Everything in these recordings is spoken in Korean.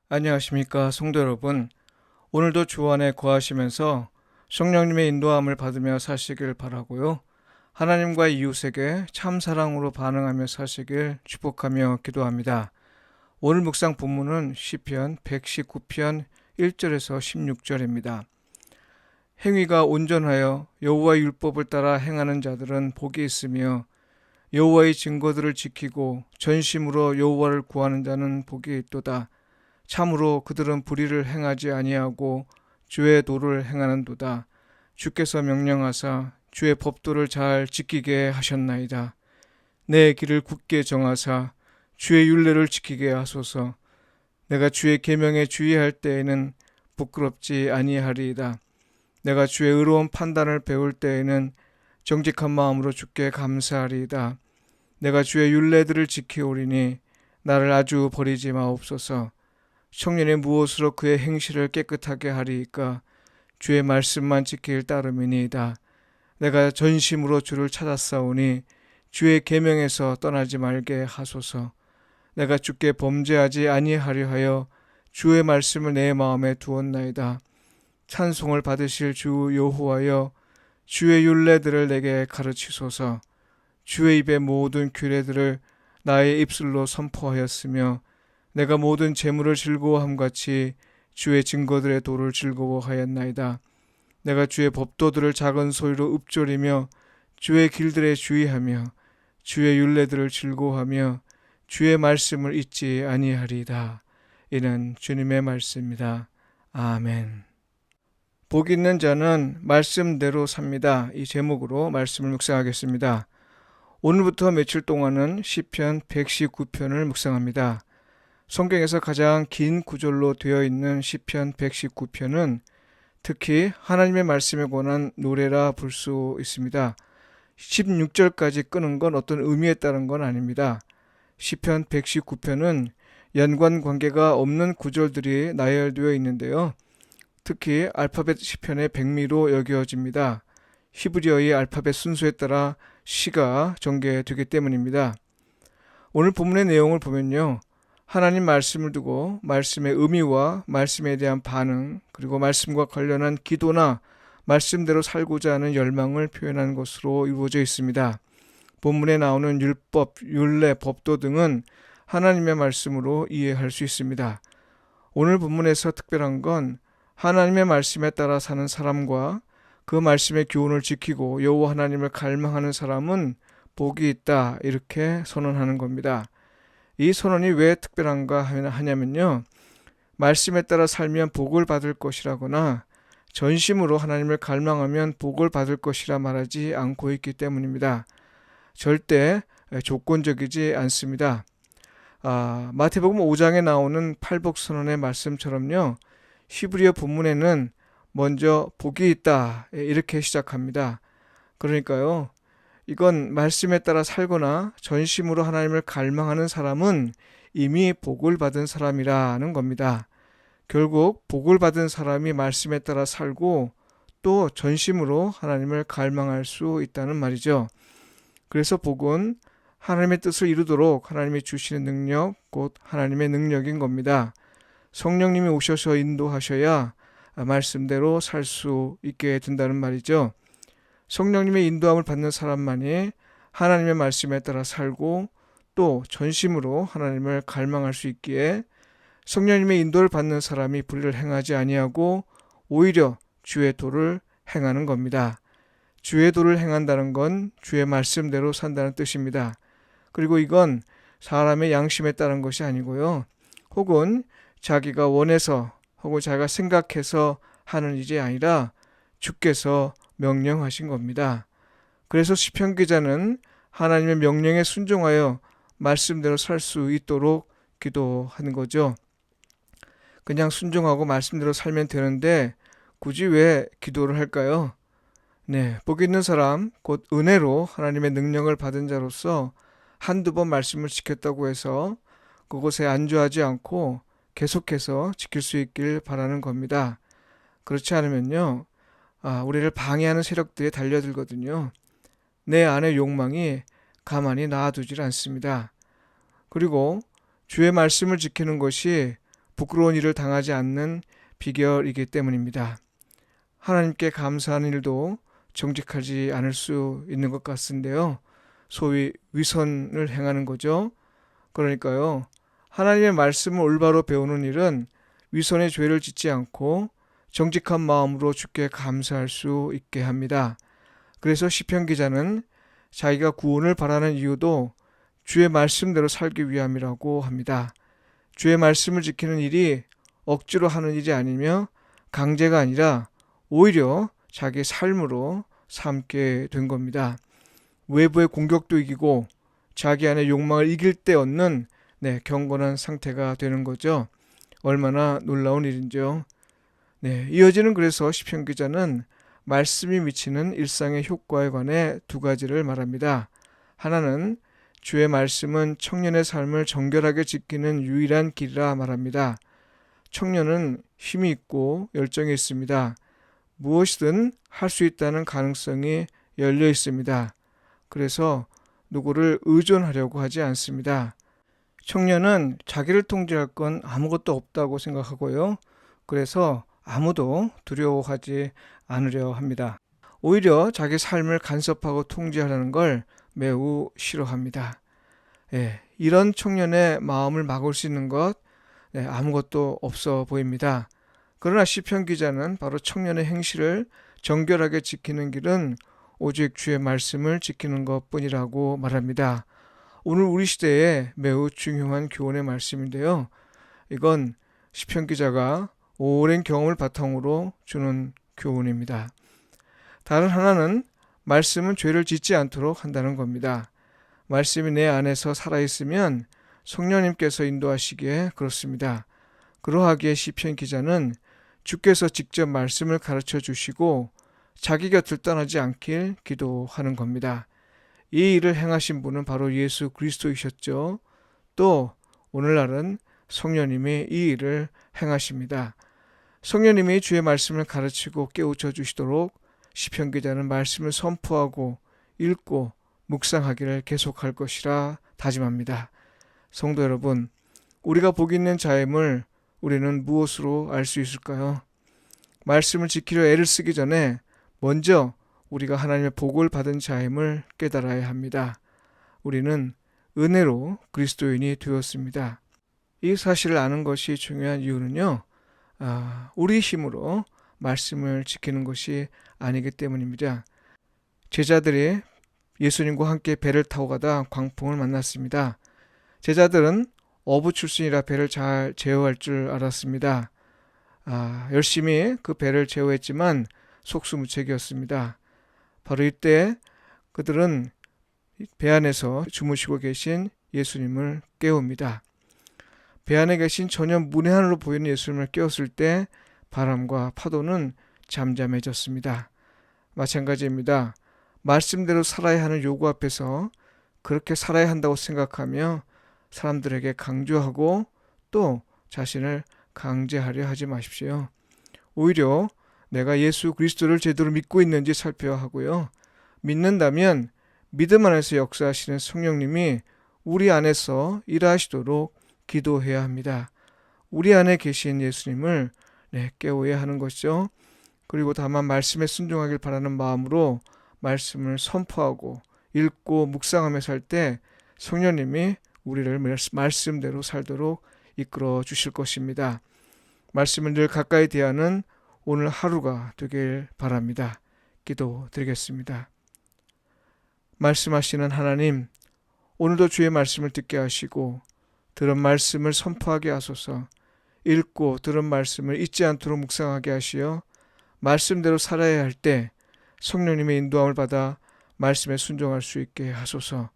안녕하십니까 성도 여러분. 오늘도 주 안에 거하시면서 성령님의 인도함을 받으며 사시길 바라고요. 하나님과 이웃에게 참 사랑으로 반응하며 사시길 축복하며 기도합니다. 오늘 묵상 본문은 시편 119편 1절에서 16절입니다. 행위가 온전하여 여호와의 율법을 따라 행하는 자들은 복이 있으며 여호와의 증거들을 지키고 전심으로 여호와를 구하는 자는 복이 있도다. 참으로 그들은 불의를 행하지 아니하고 주의 도를 행하는도다. 주께서 명령하사 주의 법도를 잘 지키게 하셨나이다. 내 길을 굳게 정하사 주의 율례를 지키게 하소서. 내가 주의 계명에 주의할 때에는 부끄럽지 아니하리이다. 내가 주의 의로운 판단을 배울 때에는 정직한 마음으로 주께 감사하리이다. 내가 주의 율례들을 지키오리니 나를 아주 버리지 마옵소서. 청년이 무엇으로 그의 행실을 깨끗하게 하리이까? 주의 말씀만 지킬 따름이니이다. 내가 전심으로 주를 찾았사오니 주의 계명에서 떠나지 말게 하소서. 내가 주께 범죄하지 아니하려 하여 주의 말씀을 내 마음에 두었나이다. 찬송을 받으실 주 여호와여, 주의 율례들을 내게 가르치소서. 주의 입의 모든 규례들을 나의 입술로 선포하였으며 내가 모든 재물을 즐거워함같이 주의 증거들의 도를 즐거워하였나이다. 내가 주의 법도들을 작은 소리로 읊조리며 주의 길들에 주의하며 주의 율례들을 즐거워하며 주의 말씀을 잊지 아니하리이다. 이는 주님의 말씀입니다. 아멘. 복 있는 자는 말씀대로 삽니다. 이 제목으로 말씀을 묵상하겠습니다. 오늘부터 며칠 동안은 시편 119편을 묵상합니다. 성경에서 가장 긴 구절로 되어 있는 시편 119편은 특히 하나님의 말씀에 관한 노래라 볼 수 있습니다. 16절까지 끄는 건 어떤 의미에 따른 건 아닙니다. 시편 119편은 연관관계가 없는 구절들이 나열되어 있는데요. 특히 알파벳 시편의 백미로 여겨집니다. 히브리어의 알파벳 순서에 따라 시가 전개되기 때문입니다. 오늘 본문의 내용을 보면요. 하나님 말씀을 두고 말씀의 의미와 말씀에 대한 반응, 그리고 말씀과 관련한 기도나 말씀대로 살고자 하는 열망을 표현한 것으로 이루어져 있습니다. 본문에 나오는 율법, 율례, 법도 등은 하나님의 말씀으로 이해할 수 있습니다. 오늘 본문에서 특별한 건 하나님의 말씀에 따라 사는 사람과 그 말씀의 교훈을 지키고 여호와 하나님을 갈망하는 사람은 복이 있다, 이렇게 선언하는 겁니다. 이 선언이 왜 특별한가 하냐면요. 말씀에 따라 살면 복을 받을 것이라거나 전심으로 하나님을 갈망하면 복을 받을 것이라 말하지 않고 있기 때문입니다. 절대 조건적이지 않습니다. 마태복음 5장에 나오는 팔복선언의 말씀처럼요. 히브리어 본문에는 먼저 복이 있다, 이렇게 시작합니다. 그러니까요. 이건 말씀에 따라 살거나 전심으로 하나님을 갈망하는 사람은 이미 복을 받은 사람이라는 겁니다. 결국 복을 받은 사람이 말씀에 따라 살고 또 전심으로 하나님을 갈망할 수 있다는 말이죠. 그래서 복은 하나님의 뜻을 이루도록 하나님이 주시는 능력, 곧 하나님의 능력인 겁니다. 성령님이 오셔서 인도하셔야 말씀대로 살 수 있게 된다는 말이죠. 성령님의 인도함을 받는 사람만이 하나님의 말씀에 따라 살고 또 전심으로 하나님을 갈망할 수 있기에 성령님의 인도를 받는 사람이 불의를 행하지 아니하고 오히려 주의 도를 행하는 겁니다. 주의 도를 행한다는 건 주의 말씀대로 산다는 뜻입니다. 그리고 이건 사람의 양심에 따른 것이 아니고요. 혹은 자기가 원해서 혹은 자기가 생각해서 하는 일이 아니라 주께서 명령하신 겁니다. 그래서 시편 기자는 하나님의 명령에 순종하여 말씀대로 살 수 있도록 기도하는 거죠. 그냥 순종하고 말씀대로 살면 되는데 굳이 왜 기도를 할까요? 네, 복 있는 사람, 곧 은혜로 하나님의 능력을 받은 자로서 한두 번 말씀을 지켰다고 해서 그곳에 안주하지 않고 계속해서 지킬 수 있길 바라는 겁니다. 그렇지 않으면요. 우리를 방해하는 세력들이 달려들거든요. 내 안의 욕망이 가만히 놔두질 않습니다. 그리고 주의 말씀을 지키는 것이 부끄러운 일을 당하지 않는 비결이기 때문입니다. 하나님께 감사하는 일도 정직하지 않을 수 있는 것 같은데요. 소위 위선을 행하는 거죠. 그러니까요. 하나님의 말씀을 올바로 배우는 일은 위선의 죄를 짓지 않고 정직한 마음으로 주께 감사할 수 있게 합니다. 그래서 시편 기자는 자기가 구원을 바라는 이유도 주의 말씀대로 살기 위함이라고 합니다. 주의 말씀을 지키는 일이 억지로 하는 일이 아니며 강제가 아니라 오히려 자기 삶으로 삼게 된 겁니다. 외부의 공격도 이기고 자기 안의 욕망을 이길 때 얻는 경건한 상태가 되는 거죠. 얼마나 놀라운 일인지요. 이어지는 그래서 시편 기자는 말씀이 미치는 일상의 효과에 관해 두 가지를 말합니다. 하나는 주의 말씀은 청년의 삶을 정결하게 지키는 유일한 길이라 말합니다. 청년은 힘이 있고 열정이 있습니다. 무엇이든 할 수 있다는 가능성이 열려 있습니다. 그래서 누구를 의존하려고 하지 않습니다. 청년은 자기를 통제할 건 아무것도 없다고 생각하고요. 그래서 아무도 두려워하지 않으려 합니다. 오히려 자기 삶을 간섭하고 통제하려는 걸 매우 싫어합니다. 이런 청년의 마음을 막을 수 있는 것 아무것도 없어 보입니다. 그러나 시편 기자는 바로 청년의 행실을 정결하게 지키는 길은 오직 주의 말씀을 지키는 것뿐이라고 말합니다. 오늘 우리 시대에 매우 중요한 교훈의 말씀인데요. 이건 시편 기자가 오랜 경험을 바탕으로 주는 교훈입니다. 다른 하나는 말씀은 죄를 짓지 않도록 한다는 겁니다. 말씀이 내 안에서 살아있으면 성령님께서 인도하시기에 그렇습니다. 그러하기에 시편 기자는 주께서 직접 말씀을 가르쳐 주시고 자기 곁을 떠나지 않길 기도하는 겁니다. 이 일을 행하신 분은 바로 예수 그리스도이셨죠. 또 오늘날은 성령님이 이 일을 행하십니다. 성령님이 주의 말씀을 가르치고 깨우쳐 주시도록 시편 기자는 말씀을 선포하고 읽고 묵상하기를 계속할 것이라 다짐합니다. 성도 여러분, 우리가 복 있는 자임을 우리는 무엇으로 알 수 있을까요? 말씀을 지키려 애를 쓰기 전에 먼저 우리가 하나님의 복을 받은 자임을 깨달아야 합니다. 우리는 은혜로 그리스도인이 되었습니다. 이 사실을 아는 것이 중요한 이유는요. 우리 힘으로 말씀을 지키는 것이 아니기 때문입니다. 제자들이 예수님과 함께 배를 타고 가다 광풍을 만났습니다. 제자들은 어부 출신이라 배를 잘 제어할 줄 알았습니다. 열심히 그 배를 제어했지만 속수무책이었습니다. 바로 이때 그들은 배 안에서 주무시고 계신 예수님을 깨웁니다. 배 안에 계신 전혀 문외한으로 보이는 예수님을 깨웠을 때 바람과 파도는 잠잠해졌습니다. 마찬가지입니다. 말씀대로 살아야 하는 요구 앞에서 그렇게 살아야 한다고 생각하며 사람들에게 강조하고 또 자신을 강제하려 하지 마십시오. 오히려 내가 예수 그리스도를 제대로 믿고 있는지 살펴야 하고요. 믿는다면 믿음 안에서 역사하시는 성령님이 우리 안에서 일하시도록 기도해야 합니다. 우리 안에 계신 예수님을 깨워야 하는 것이죠. 그리고 다만 말씀에 순종하길 바라는 마음으로 말씀을 선포하고 읽고 묵상하며 살 때 성령님이 우리를 말씀대로 살도록 이끌어 주실 것입니다. 말씀을 늘 가까이 대하는 오늘 하루가 되길 바랍니다. 기도드리겠습니다. 말씀하시는 하나님, 오늘도 주의 말씀을 듣게 하시고 들은 말씀을 선포하게 하소서. 읽고 들은 말씀을 잊지 않도록 묵상하게 하시어 말씀대로 살아야 할 때 성령님의 인도함을 받아 말씀에 순종할 수 있게 하소서.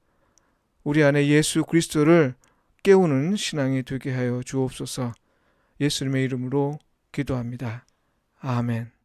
우리 안에 예수 그리스도를 깨우는 신앙이 되게 하여 주옵소서. 예수님의 이름으로 기도합니다. 아멘.